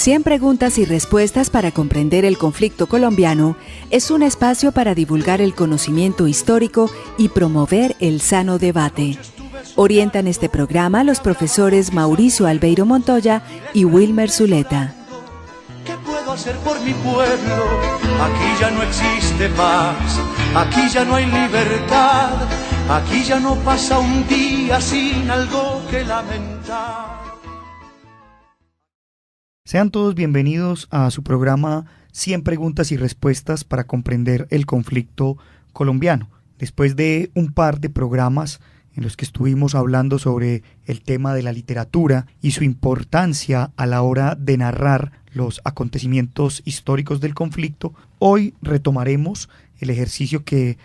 100 preguntas y respuestas para comprender el conflicto colombiano es un espacio para divulgar el conocimiento histórico y promover el sano debate. Orientan este programa los profesores Mauricio Albeiro Montoya y Wilmer Zuleta. ¿Qué puedo hacer por mi pueblo? Aquí ya no existe paz, aquí ya no hay libertad, aquí ya no pasa un día sin algo que lamentar. Sean todos bienvenidos a su programa 100 preguntas y respuestas para comprender el conflicto colombiano. Después de un par de programas en los que estuvimos hablando sobre el tema de la literatura y su importancia a la hora de narrar los acontecimientos históricos del conflicto, hoy retomaremos el ejercicio que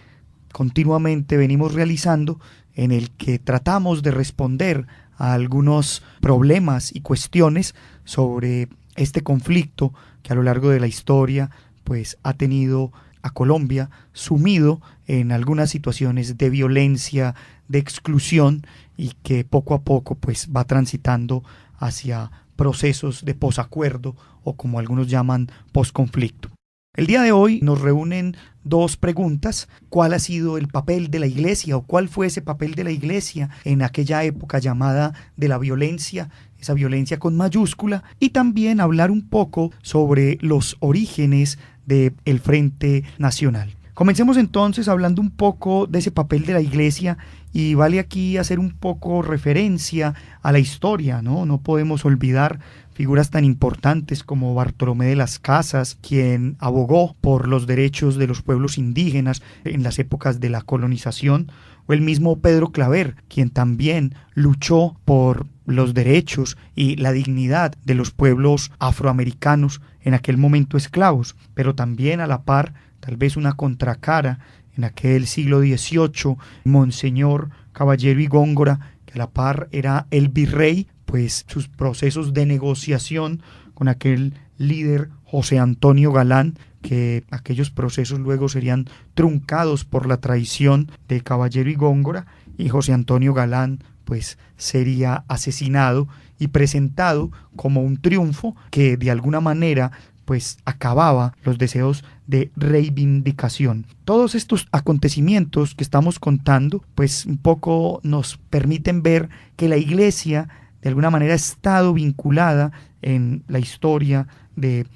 continuamente venimos realizando, en el que tratamos de responder a algunos problemas y cuestiones sobre este conflicto que a lo largo de la historia pues ha tenido a Colombia sumido en algunas situaciones de violencia, de exclusión, y que poco a poco pues va transitando hacia procesos de posacuerdo o, como algunos llaman, posconflicto. El día de hoy nos reúnen dos preguntas: ¿cuál ha sido el papel de la Iglesia o cuál fue ese papel de la Iglesia en aquella época llamada de la violencia, esa violencia con mayúscula? Y también hablar un poco sobre los orígenes del Frente Nacional. Comencemos entonces hablando un poco de ese papel de la Iglesia, y vale aquí hacer un poco referencia a la historia, ¿no? No podemos olvidar figuras tan importantes como Bartolomé de las Casas, quien abogó por los derechos de los pueblos indígenas en las épocas de la colonización, o el mismo Pedro Claver, quien también luchó por los derechos y la dignidad de los pueblos afroamericanos en aquel momento esclavos, pero también a la par, tal vez una contracara, en aquel siglo XVIII, Monseñor Caballero y Góngora, que a la par era el virrey, pues sus procesos de negociación con aquel líder José Antonio Galán, que aquellos procesos luego serían truncados por la traición de Caballero y Góngora, y José Antonio Galán pues sería asesinado y presentado como un triunfo que de alguna manera pues acababa los deseos de reivindicación. Todos estos acontecimientos que estamos contando pues un poco nos permiten ver que la Iglesia de alguna manera ha estado vinculada en la historia del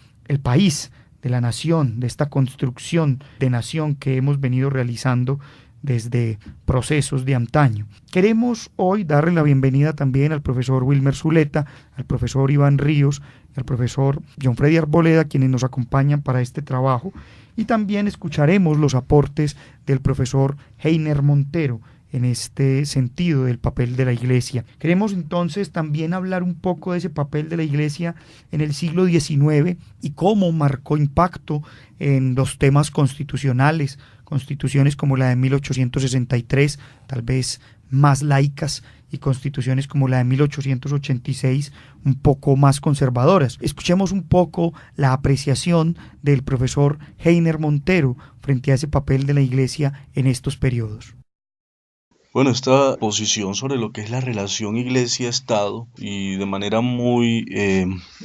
país, de la nación, de esta construcción de nación que hemos venido realizando desde procesos de antaño. Queremos hoy darle la bienvenida también al profesor Wilmer Zuleta, al profesor Iván Ríos y al profesor John Freddy Arboleda, quienes nos acompañan para este trabajo, y también escucharemos los aportes del profesor Heiner Montero en este sentido del papel de la Iglesia. Queremos entonces también hablar un poco de ese papel de la Iglesia en el siglo XIX y cómo marcó impacto en los temas constitucionales, constituciones como la de 1863, tal vez más laicas, y constituciones como la de 1886, un poco más conservadoras. Escuchemos un poco la apreciación del profesor Heiner Montero frente a ese papel de la Iglesia en estos periodos. Bueno, esta posición sobre lo que es la relación Iglesia-Estado, y de manera muy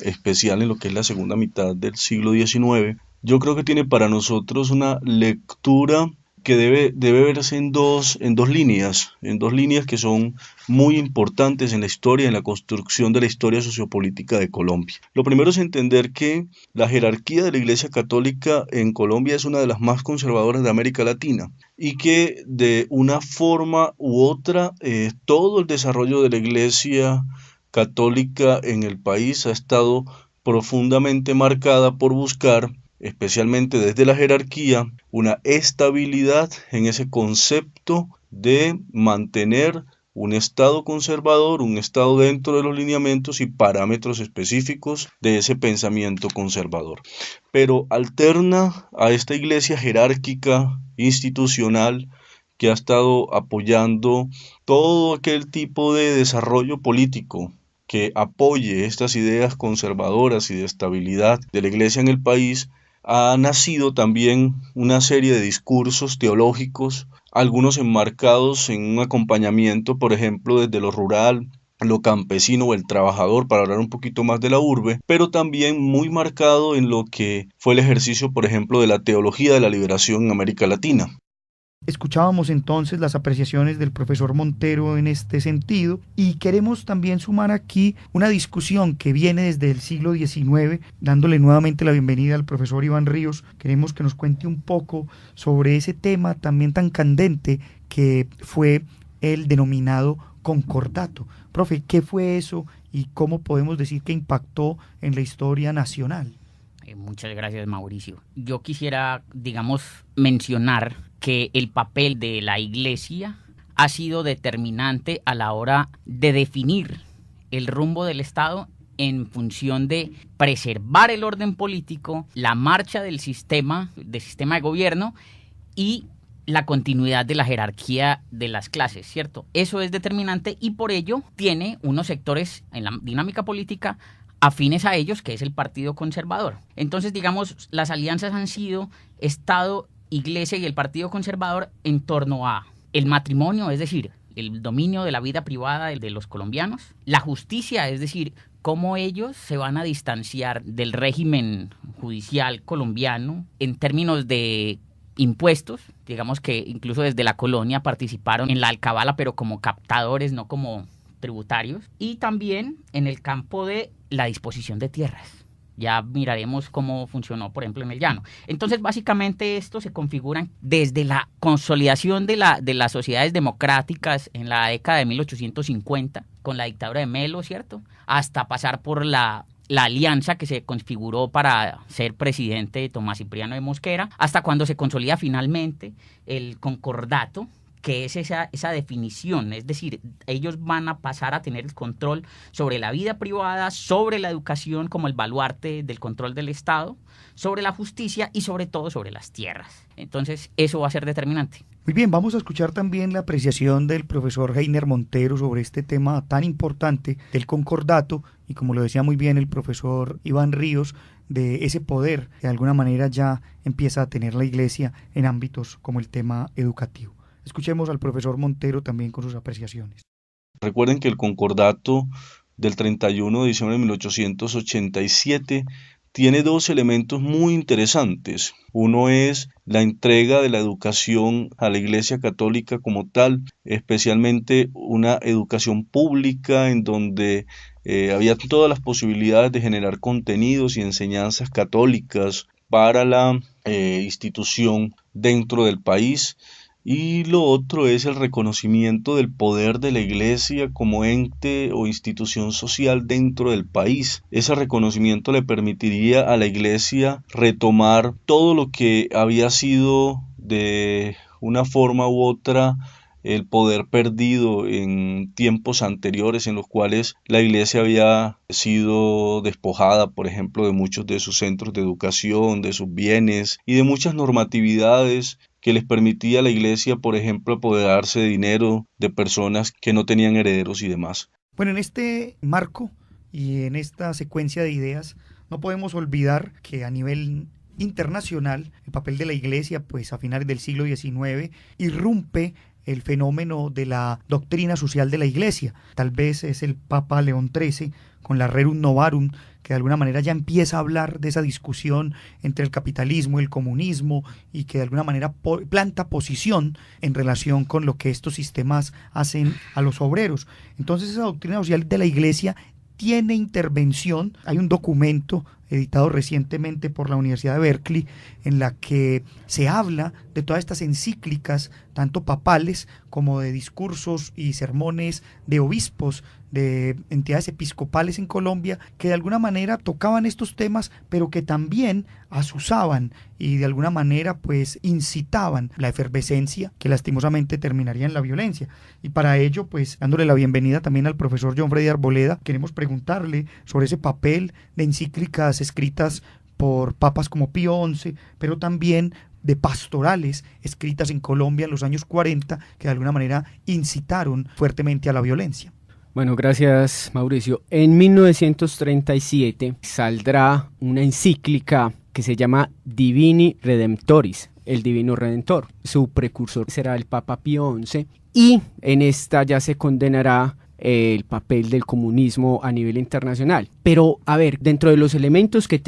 especial en lo que es la segunda mitad del siglo XIX, yo creo que tiene para nosotros una lectura que debe verse en dos líneas que son muy importantes en la historia, en la construcción de la historia sociopolítica de Colombia. Lo primero es entender que la jerarquía de la Iglesia Católica en Colombia es una de las más conservadoras de América Latina, y que de una forma u otra todo el desarrollo de la Iglesia Católica en el país ha estado profundamente marcada por buscar, especialmente desde la jerarquía, una estabilidad en ese concepto de mantener un Estado conservador, un Estado dentro de los lineamientos y parámetros específicos de ese pensamiento conservador. Pero alterna a esta Iglesia jerárquica, institucional, que ha estado apoyando todo aquel tipo de desarrollo político que apoye estas ideas conservadoras y de estabilidad de la Iglesia en el país. Ha nacido también una serie de discursos teológicos, algunos enmarcados en un acompañamiento, por ejemplo, desde lo rural, lo campesino o el trabajador, para hablar un poquito más de la urbe, pero también muy marcado en lo que fue el ejercicio, por ejemplo, de la teología de la liberación en América Latina. Escuchábamos entonces las apreciaciones del profesor Montero en este sentido y queremos también sumar aquí una discusión que viene desde el siglo XIX, dándole nuevamente la bienvenida al profesor Iván Ríos. Queremos que nos cuente un poco sobre ese tema también tan candente que fue el denominado concordato. Profe, ¿qué fue eso y cómo podemos decir que impactó en la historia nacional? Muchas gracias, Mauricio. Yo quisiera, mencionar que el papel de la Iglesia ha sido determinante a la hora de definir el rumbo del Estado en función de preservar el orden político, la marcha del sistema de gobierno y la continuidad de la jerarquía de las clases, ¿cierto? Eso es determinante y por ello tiene unos sectores en la dinámica política afines a ellos, que es el Partido Conservador. Entonces, las alianzas han sido Estado, Iglesia y el Partido Conservador en torno a el matrimonio, es decir, el dominio de la vida privada de los colombianos, la justicia, es decir, cómo ellos se van a distanciar del régimen judicial colombiano en términos de impuestos, que incluso desde la colonia participaron en la alcabala, pero como captadores, no como tributarios, y también en el campo de la disposición de tierras. Ya miraremos cómo funcionó, por ejemplo, en el llano. Entonces, básicamente, esto se configura desde la consolidación de las sociedades democráticas en la década de 1850, con la dictadura de Melo, ¿cierto? Hasta pasar por la alianza que se configuró para ser presidente de Tomás Cipriano de Mosquera, hasta cuando se consolida finalmente el concordato, que es esa definición, es decir, ellos van a pasar a tener el control sobre la vida privada, sobre la educación como el baluarte del control del Estado, sobre la justicia y sobre todo sobre las tierras. Entonces, eso va a ser determinante. Muy bien, vamos a escuchar también la apreciación del profesor Heiner Montero sobre este tema tan importante del concordato y, como lo decía muy bien el profesor Iván Ríos, de ese poder que de alguna manera ya empieza a tener la Iglesia en ámbitos como el tema educativo. Escuchemos al profesor Montero también con sus apreciaciones. Recuerden que el concordato del 31 de diciembre de 1887 tiene dos elementos muy interesantes. Uno es la entrega de la educación a la Iglesia Católica como tal, especialmente una educación pública en donde había todas las posibilidades de generar contenidos y enseñanzas católicas para la institución dentro del país. Y lo otro es el reconocimiento del poder de la Iglesia como ente o institución social dentro del país. Ese reconocimiento le permitiría a la Iglesia retomar todo lo que había sido de una forma u otra el poder perdido en tiempos anteriores en los cuales la Iglesia había sido despojada, por ejemplo, de muchos de sus centros de educación, de sus bienes y de muchas normatividades que les permitía a la Iglesia, por ejemplo, apoderarse de dinero de personas que no tenían herederos y demás. Bueno, en este marco y en esta secuencia de ideas, no podemos olvidar que a nivel internacional el papel de la Iglesia, pues a finales del siglo XIX, irrumpe el fenómeno de la doctrina social de la Iglesia. Tal vez es el Papa León XIII con la Rerum Novarum, que de alguna manera ya empieza a hablar de esa discusión entre el capitalismo y el comunismo y que de alguna manera planta posición en relación con lo que estos sistemas hacen a los obreros. Entonces esa doctrina social de la Iglesia tiene intervención. Hay un documento editado recientemente por la Universidad de Berkeley en la que se habla de todas estas encíclicas, tanto papales como de discursos y sermones de obispos, de entidades episcopales en Colombia, que de alguna manera tocaban estos temas, pero que también azuzaban y de alguna manera pues incitaban la efervescencia que lastimosamente terminaría en la violencia. Y para ello, pues dándole la bienvenida también al profesor John Freddy Arboleda, queremos preguntarle sobre ese papel de encíclicas escritas por papas como Pío XI, pero también de pastorales escritas en Colombia en los años 40 que de alguna manera incitaron fuertemente a la violencia. Bueno, gracias Mauricio. En 1937 saldrá una encíclica que se llama Divini Redemptoris, el Divino Redentor. Su precursor será el Papa Pío XI y en esta ya se condenará el papel del comunismo a nivel internacional. Pero, a ver, dentro de los elementos que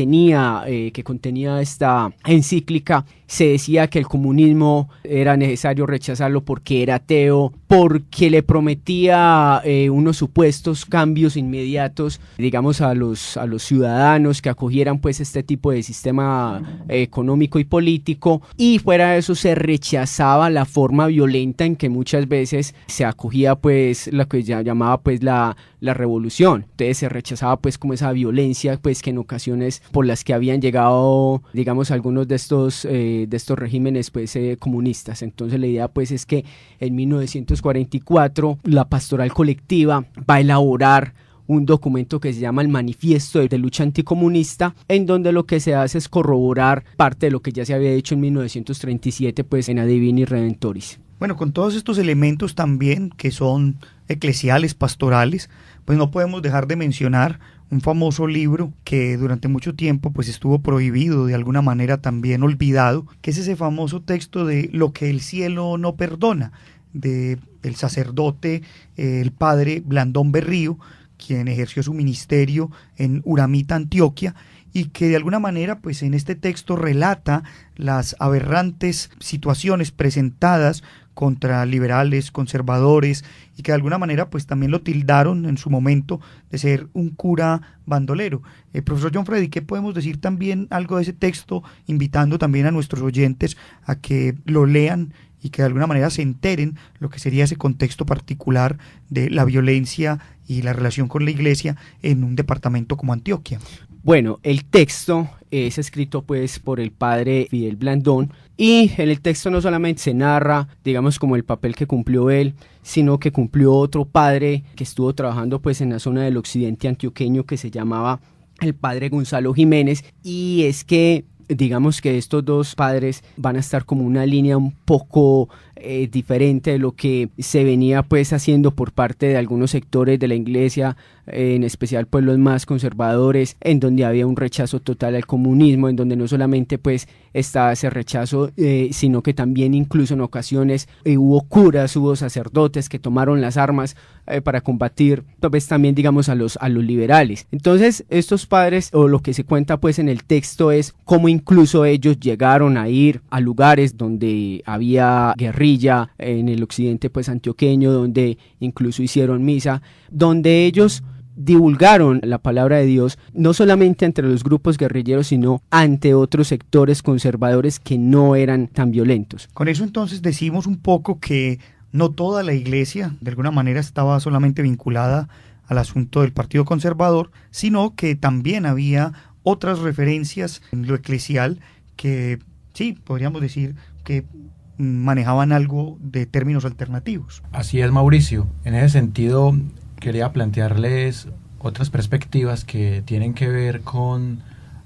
contenía esta encíclica, se decía que el comunismo era necesario rechazarlo porque era ateo, porque le prometía unos supuestos cambios inmediatos, digamos, a los ciudadanos que acogieran pues este tipo de sistema económico y político, y fuera de eso se rechazaba la forma violenta en que muchas veces se acogía pues lo que ya llamaba pues la revolución. Entonces se rechazaba pues como esa violencia pues que en ocasiones por las que habían llegado, digamos, algunos de estos regímenes pues comunistas. Entonces la idea pues es que en 1944 la pastoral colectiva va a elaborar un documento que se llama el Manifiesto de Lucha Anticomunista, en donde lo que se hace es corroborar parte de lo que ya se había hecho en 1937 pues en A Divini Redentoris. Bueno, con todos estos elementos también que son eclesiales, pastorales, pues no podemos dejar de mencionar un famoso libro que durante mucho tiempo pues estuvo prohibido, de alguna manera también olvidado, que es ese famoso texto de Lo que el cielo no perdona, del sacerdote, el padre Blandón Berrío, quien ejerció su ministerio en Uramita, Antioquia, y que de alguna manera pues en este texto relata las aberrantes situaciones presentadas contra liberales, conservadores, y que de alguna manera pues también lo tildaron en su momento de ser un cura bandolero. Profesor John Freddy, ¿qué podemos decir también algo de ese texto, invitando también a nuestros oyentes a que lo lean y que de alguna manera se enteren lo que sería ese contexto particular de la violencia y la relación con la iglesia en un departamento como Antioquia? Bueno, el texto es escrito pues por el padre Fidel Blandón, y en el texto no solamente se narra, digamos, como el papel que cumplió él, sino que cumplió otro padre que estuvo trabajando pues en la zona del occidente antioqueño, que se llamaba el padre Gonzalo Jiménez, y es que digamos que estos dos padres van a estar como una línea un poco diferente de lo que se venía pues haciendo por parte de algunos sectores de la iglesia, en especial pues los más conservadores, en donde había un rechazo total al comunismo, en donde no solamente pues estaba ese rechazo, sino que también incluso en ocasiones hubo curas, hubo sacerdotes que tomaron las armas para combatir pues también digamos a los liberales. Entonces estos padres, o lo que se cuenta pues en el texto, es cómo incluso ellos llegaron a ir a lugares donde había guerrilla en el occidente pues antioqueño, donde incluso hicieron misa, donde ellos divulgaron la palabra de Dios, no solamente entre los grupos guerrilleros, sino ante otros sectores conservadores que no eran tan violentos. Con eso entonces decimos un poco que no toda la iglesia de alguna manera estaba solamente vinculada al asunto del Partido Conservador, sino que también había otras referencias en lo eclesial que sí, podríamos decir que manejaban algo de términos alternativos. Así es, Mauricio. En ese sentido, quería plantearles otras perspectivas que tienen que ver con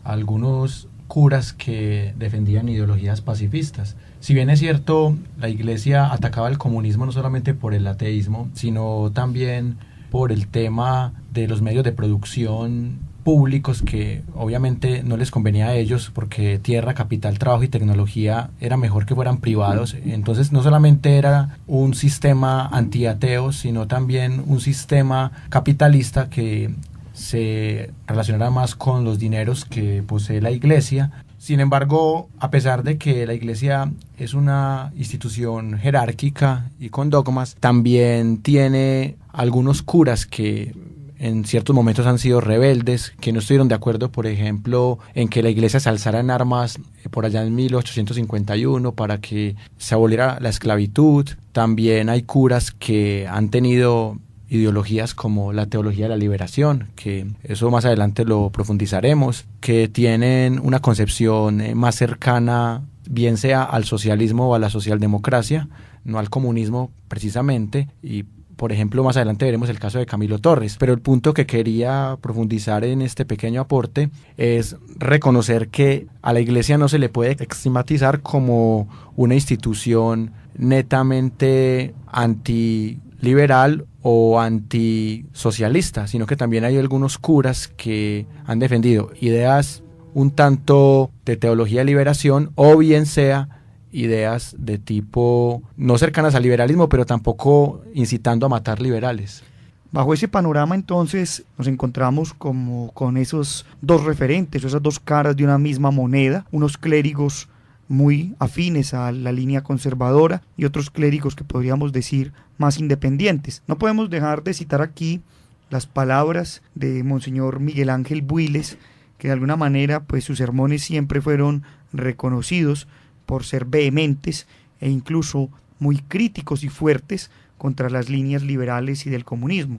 algunos curas que defendían ideologías pacifistas. Si bien es cierto, la iglesia atacaba el comunismo no solamente por el ateísmo, sino también por el tema de los medios de producción públicos, que obviamente no les convenía a ellos porque tierra, capital, trabajo y tecnología era mejor que fueran privados. Entonces no solamente era un sistema antiateo, sino también un sistema capitalista que se relacionara más con los dineros que posee la iglesia. Sin embargo, a pesar de que la iglesia es una institución jerárquica y con dogmas, también tiene algunos curas que en ciertos momentos han sido rebeldes, que no estuvieron de acuerdo, por ejemplo, en que la iglesia se alzara en armas por allá en 1851 para que se aboliera la esclavitud. También hay curas que han tenido ideologías como la teología de la liberación, que eso más adelante lo profundizaremos, que tienen una concepción más cercana, bien sea al socialismo o a la socialdemocracia, no al comunismo precisamente. Y por ejemplo, más adelante veremos el caso de Camilo Torres, pero el punto que quería profundizar en este pequeño aporte es reconocer que a la iglesia no se le puede estigmatizar como una institución netamente antiliberal o antisocialista, sino que también hay algunos curas que han defendido ideas un tanto de teología de liberación, o bien sea ideas de tipo no cercanas al liberalismo, pero tampoco incitando a matar liberales. Bajo ese panorama entonces nos encontramos como con esos dos referentes, esas dos caras de una misma moneda, unos clérigos muy afines a la línea conservadora y otros clérigos que podríamos decir más independientes. No podemos dejar de citar aquí las palabras de Monseñor Miguel Ángel Builes, que de alguna manera pues sus sermones siempre fueron reconocidos por ser vehementes e incluso muy críticos y fuertes contra las líneas liberales y del comunismo.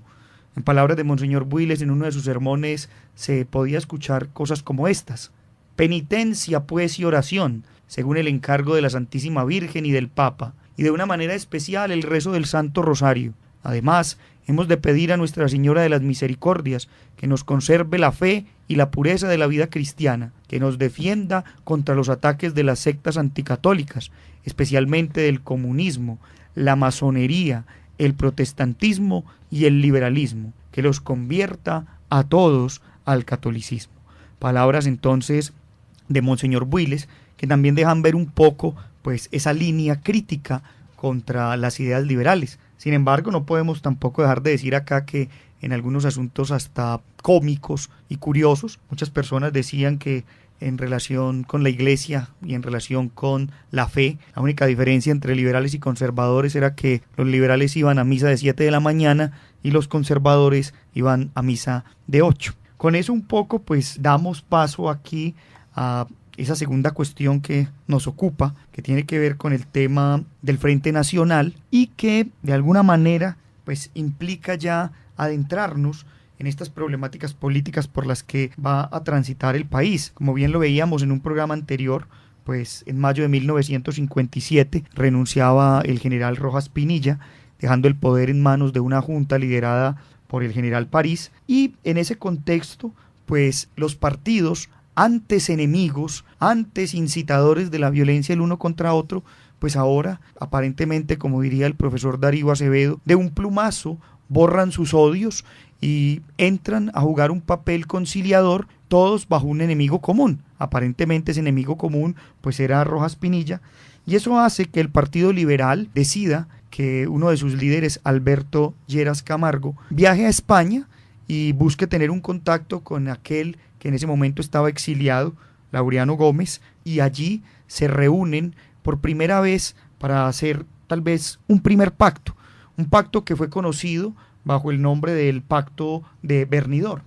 En palabras de Monseñor Builes, en uno de sus sermones se podía escuchar cosas como estas: penitencia pues y oración, según el encargo de la Santísima Virgen y del Papa, y de una manera especial el rezo del Santo Rosario. Además, hemos de pedir a Nuestra Señora de las Misericordias que nos conserve la fe y la pureza de la vida cristiana, que nos defienda contra los ataques de las sectas anticatólicas, especialmente del comunismo, la masonería, el protestantismo y el liberalismo, que los convierta a todos al catolicismo. Palabras entonces de Monseñor Builes, que también dejan ver un poco pues esa línea crítica contra las ideas liberales. Sin embargo, no podemos tampoco dejar de decir acá que en algunos asuntos hasta cómicos y curiosos, muchas personas decían que en relación con la Iglesia y en relación con la fe, la única diferencia entre liberales y conservadores era que los liberales iban a misa de 7 de la mañana y los conservadores iban a misa de 8. Con eso un poco pues damos paso aquí a esa segunda cuestión que nos ocupa, que tiene que ver con el tema del Frente Nacional y que de alguna manera pues implica ya adentrarnos en estas problemáticas políticas por las que va a transitar el país. Como bien lo veíamos en un programa anterior, pues en mayo de 1957 renunciaba el general Rojas Pinilla, dejando el poder en manos de una junta liderada por el general París, y en ese contexto pues los partidos, antes enemigos, antes incitadores de la violencia el uno contra otro, pues ahora aparentemente, como diría el profesor Darío Acevedo, de un plumazo borran sus odios y entran a jugar un papel conciliador, todos bajo un enemigo común. Aparentemente ese enemigo común pues era Rojas Pinilla, y eso hace que el Partido Liberal decida que uno de sus líderes, Alberto Lleras Camargo, viaje a España y busque tener un contacto con aquel que en ese momento estaba exiliado, Laureano Gómez, y allí se reúnen por primera vez para hacer tal vez un primer pacto, un pacto que fue conocido bajo el nombre del Pacto de Bernidor.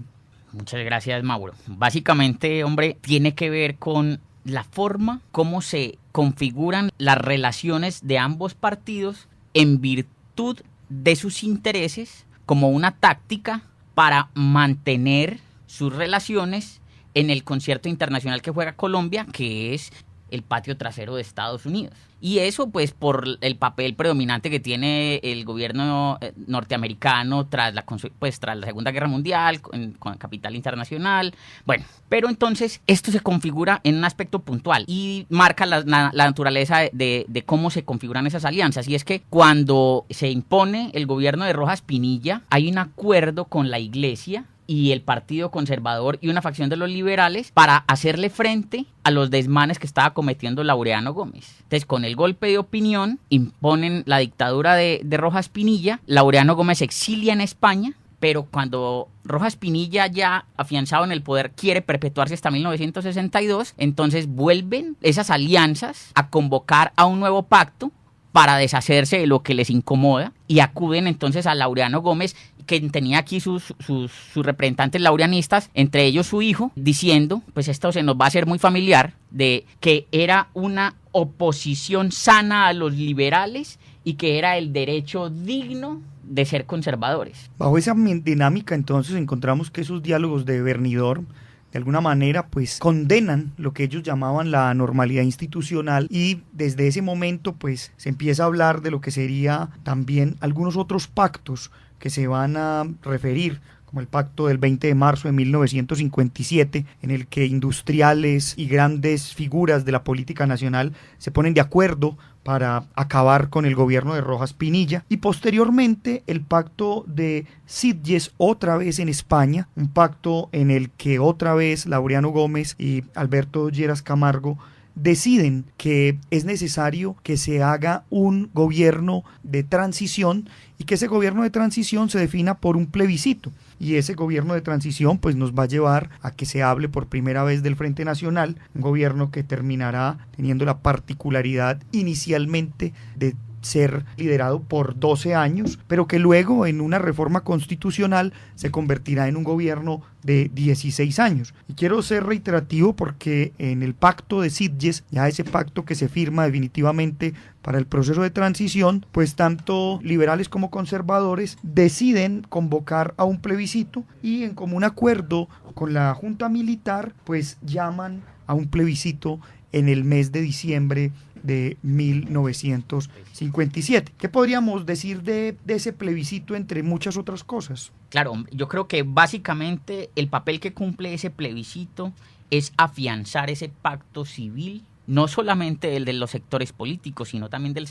Muchas gracias, Mauro. Básicamente, hombre, tiene que ver con la forma como se configuran las relaciones de ambos partidos en virtud de sus intereses, como una táctica para mantener sus relaciones en el concierto internacional que juega Colombia, que es el patio trasero de Estados Unidos. Y eso pues por el papel predominante que tiene el gobierno norteamericano tras la Segunda Guerra Mundial, con capital internacional. Bueno, pero entonces esto se configura en un aspecto puntual y marca la naturaleza de cómo se configuran esas alianzas. Y es que cuando se impone el gobierno de Rojas Pinilla, hay un acuerdo con la Iglesia y el Partido Conservador y una facción de los liberales para hacerle frente a los desmanes que estaba cometiendo Laureano Gómez. Entonces, con el golpe de opinión, imponen la dictadura de Rojas Pinilla. Laureano Gómez se exilia en España, pero cuando Rojas Pinilla, ya afianzado en el poder, quiere perpetuarse hasta 1962, entonces vuelven esas alianzas a convocar a un nuevo pacto para deshacerse de lo que les incomoda, y acuden entonces a Laureano Gómez, que tenía aquí sus representantes laureanistas, entre ellos su hijo, diciendo, pues esto se nos va a hacer muy familiar, de que era una oposición sana a los liberales y que era el derecho digno de ser conservadores. Bajo esa dinámica entonces encontramos que esos diálogos de Bernidor de alguna manera pues condenan lo que ellos llamaban la normalidad institucional, y desde ese momento pues se empieza a hablar de lo que sería también algunos otros pactos que se van a referir, como el pacto del 20 de marzo de 1957, en el que industriales y grandes figuras de la política nacional se ponen de acuerdo para acabar con el gobierno de Rojas Pinilla, y posteriormente el pacto de Sitges, otra vez en España, un pacto en el que otra vez Laureano Gómez y Alberto Lleras Camargo deciden que es necesario que se haga un gobierno de transición y que ese gobierno de transición se defina por un plebiscito. Y ese gobierno de transición pues nos va a llevar a que se hable por primera vez del Frente Nacional, un gobierno que terminará teniendo la particularidad inicialmente de ser liderado por 12 años, pero que luego en una reforma constitucional se convertirá en un gobierno de 16 años. Y quiero ser reiterativo porque en el pacto de Sitges, ya ese pacto que se firma definitivamente para el proceso de transición, pues tanto liberales como conservadores deciden convocar a un plebiscito y en común acuerdo con la Junta Militar, pues llaman a un plebiscito en el mes de diciembre de 1957. ¿Qué podríamos decir de ese plebiscito entre muchas otras cosas? Claro, yo creo que básicamente el papel que cumple ese plebiscito es afianzar ese pacto civil, no solamente el de los sectores políticos, sino también de los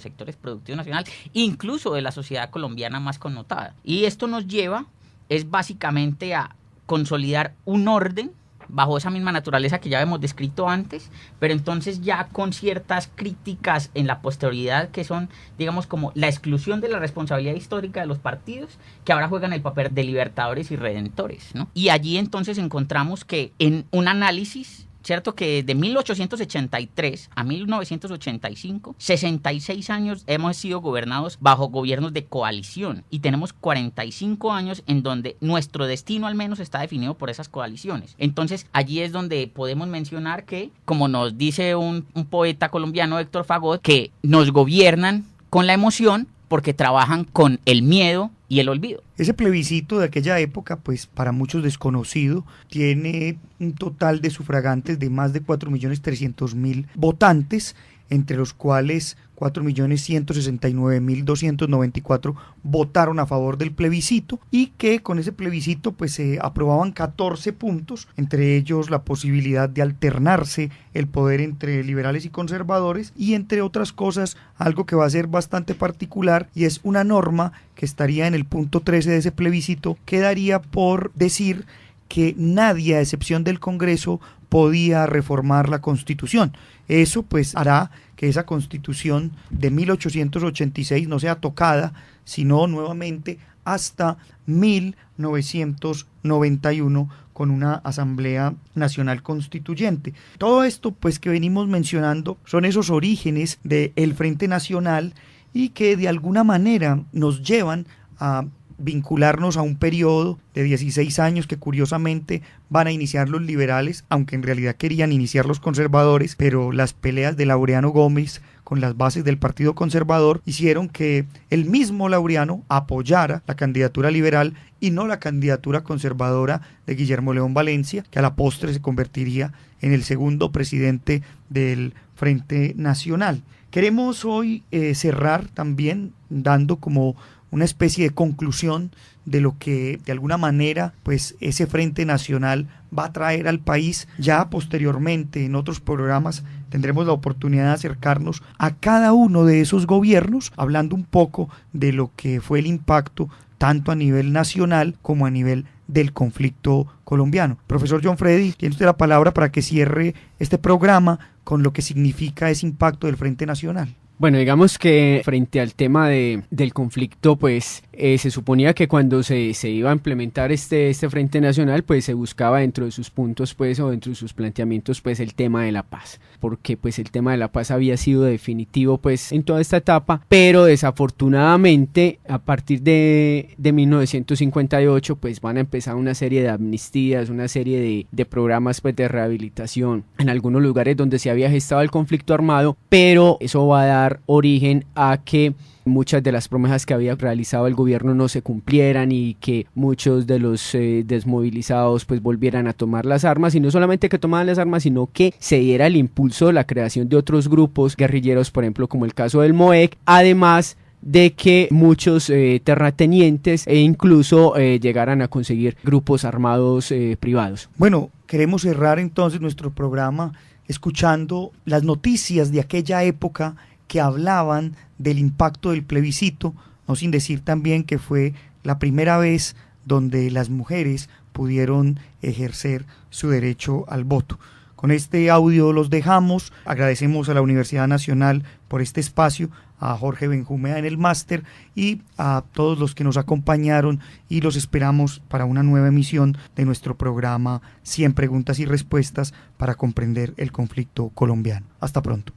sectores productivos nacional, incluso de la sociedad colombiana más connotada. Y esto nos lleva, es básicamente a consolidar un orden bajo esa misma naturaleza que ya hemos descrito antes, pero entonces ya con ciertas críticas en la posterioridad que son, digamos, como la exclusión de la responsabilidad histórica de los partidos, que ahora juegan el papel de libertadores y redentores, ¿no? Y allí entonces encontramos que en un análisis, ¿cierto? Que de 1883 a 1985, 66 años hemos sido gobernados bajo gobiernos de coalición y tenemos 45 años en donde nuestro destino al menos está definido por esas coaliciones. Entonces allí es donde podemos mencionar que, como nos dice un poeta colombiano, Héctor Fagot, que nos gobiernan con la emoción porque trabajan con el miedo y el olvido. Ese plebiscito de aquella época, pues para muchos desconocido, tiene un total de sufragantes de más de 4.300.000 votantes, entre los cuales 4.169.294 votaron a favor del plebiscito y que con ese plebiscito pues se aprobaban 14 puntos, entre ellos la posibilidad de alternarse el poder entre liberales y conservadores y entre otras cosas algo que va a ser bastante particular y es una norma que estaría en el punto 13 de ese plebiscito que daría por decir que nadie a excepción del Congreso podía reformar la Constitución. Eso pues hará que esa Constitución de 1886 no sea tocada, sino nuevamente hasta 1991 con una Asamblea Nacional Constituyente. Todo esto pues que venimos mencionando son esos orígenes del Frente Nacional y que de alguna manera nos llevan a vincularnos a un periodo de 16 años que curiosamente van a iniciar los liberales, aunque en realidad querían iniciar los conservadores, pero las peleas de Laureano Gómez con las bases del Partido Conservador hicieron que el mismo Laureano apoyara la candidatura liberal y no la candidatura conservadora de Guillermo León Valencia, que a la postre se convertiría en el segundo presidente del Frente Nacional. Queremos hoy cerrar también dando como una especie de conclusión de lo que de alguna manera pues ese Frente Nacional va a traer al país. Ya posteriormente en otros programas tendremos la oportunidad de acercarnos a cada uno de esos gobiernos, hablando un poco de lo que fue el impacto tanto a nivel nacional como a nivel del conflicto colombiano. Profesor John Freddy, tiene usted la palabra para que cierre este programa con lo que significa ese impacto del Frente Nacional. Bueno, digamos que frente al tema del conflicto, pues se suponía que cuando se iba a implementar este Frente Nacional, pues se buscaba dentro de sus puntos, pues, o dentro de sus planteamientos, pues, el tema de la paz, porque pues el tema de la paz había sido definitivo, pues, en toda esta etapa, pero desafortunadamente a partir de 1958, pues, van a empezar una serie de amnistías, una serie de programas, pues, de rehabilitación en algunos lugares donde se había gestado el conflicto armado, pero eso va a dar origen a que muchas de las promesas que había realizado el gobierno no se cumplieran y que muchos de los desmovilizados pues volvieran a tomar las armas, y no solamente que tomaran las armas, sino que se diera el impulso de la creación de otros grupos guerrilleros, por ejemplo como el caso del MOEC, además de que muchos terratenientes e incluso llegaran a conseguir grupos armados privados. Bueno, queremos cerrar entonces nuestro programa escuchando las noticias de aquella época que hablaban del impacto del plebiscito, no sin decir también que fue la primera vez donde las mujeres pudieron ejercer su derecho al voto. Con este audio los dejamos. Agradecemos a la Universidad Nacional por este espacio, a Jorge Benjumea en el máster y a todos los que nos acompañaron, y los esperamos para una nueva emisión de nuestro programa 100 preguntas y respuestas para comprender el conflicto colombiano. Hasta pronto.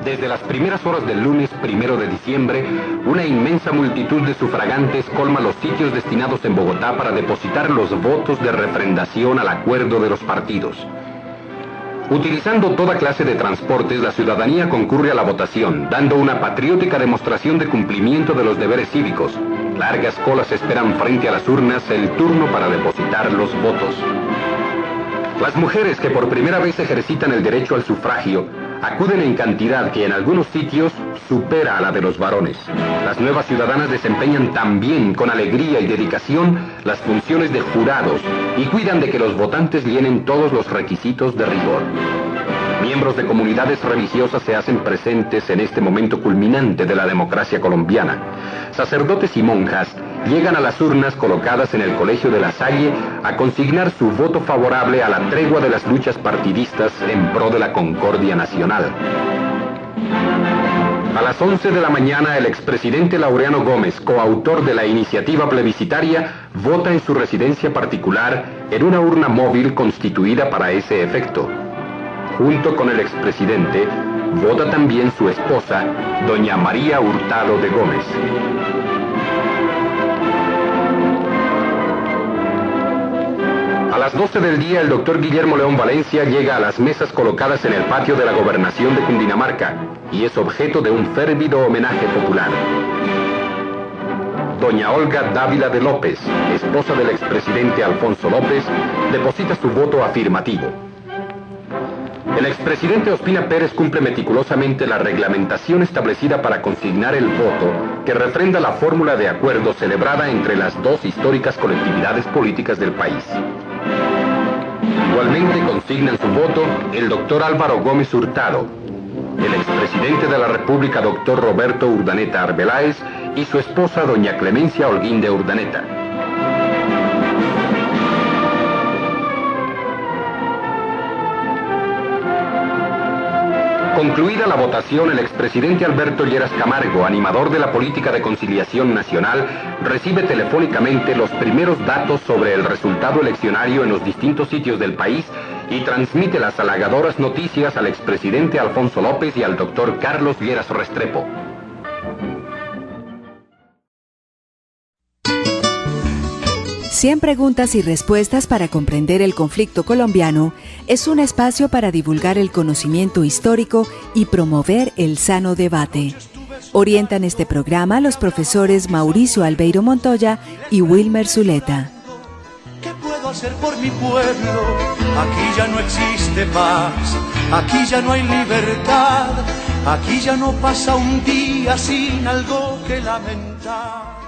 Desde las primeras horas del lunes 1 de diciembre, una inmensa multitud de sufragantes colma los sitios destinados en Bogotá para depositar los votos de refrendación al acuerdo de los partidos. Utilizando toda clase de transportes, la ciudadanía concurre a la votación, dando una patriótica demostración de cumplimiento de los deberes cívicos. Largas colas esperan frente a las urnas el turno para depositar los votos. Las mujeres que por primera vez ejercitan el derecho al sufragio acuden en cantidad que en algunos sitios supera a la de los varones. Las nuevas ciudadanas desempeñan también con alegría y dedicación las funciones de jurados y cuidan de que los votantes llenen todos los requisitos de rigor. Miembros de comunidades religiosas se hacen presentes en este momento culminante de la democracia colombiana. Sacerdotes y monjas llegan a las urnas colocadas en el Colegio de La Salle a consignar su voto favorable a la tregua de las luchas partidistas en pro de la concordia nacional. A las 11 de la mañana, el expresidente Laureano Gómez, coautor de la iniciativa plebiscitaria, vota en su residencia particular en una urna móvil constituida para ese efecto. Junto con el expresidente, vota también su esposa, doña María Hurtado de Gómez. A las 12 del día, el doctor Guillermo León Valencia llega a las mesas colocadas en el patio de la Gobernación de Cundinamarca y es objeto de un férvido homenaje popular. Doña Olga Dávila de López, esposa del expresidente Alfonso López, deposita su voto afirmativo. El expresidente Ospina Pérez cumple meticulosamente la reglamentación establecida para consignar el voto que refrenda la fórmula de acuerdo celebrada entre las dos históricas colectividades políticas del país. Igualmente consignan su voto el doctor Álvaro Gómez Hurtado, el expresidente de la República doctor Roberto Urdaneta Arbeláez y su esposa doña Clemencia Holguín de Urdaneta. Concluida la votación, el expresidente Alberto Lleras Camargo, animador de la política de conciliación nacional, recibe telefónicamente los primeros datos sobre el resultado eleccionario en los distintos sitios del país y transmite las halagadoras noticias al expresidente Alfonso López y al doctor Carlos Lleras Restrepo. Cien preguntas y respuestas para comprender el conflicto colombiano es un espacio para divulgar el conocimiento histórico y promover el sano debate. Orientan este programa los profesores Mauricio Albeiro Montoya y Wilmer Zuleta. ¿Qué puedo hacer por mi pueblo? Aquí ya no existe paz, aquí ya no hay libertad, aquí ya no pasa un día sin algo que lamentar.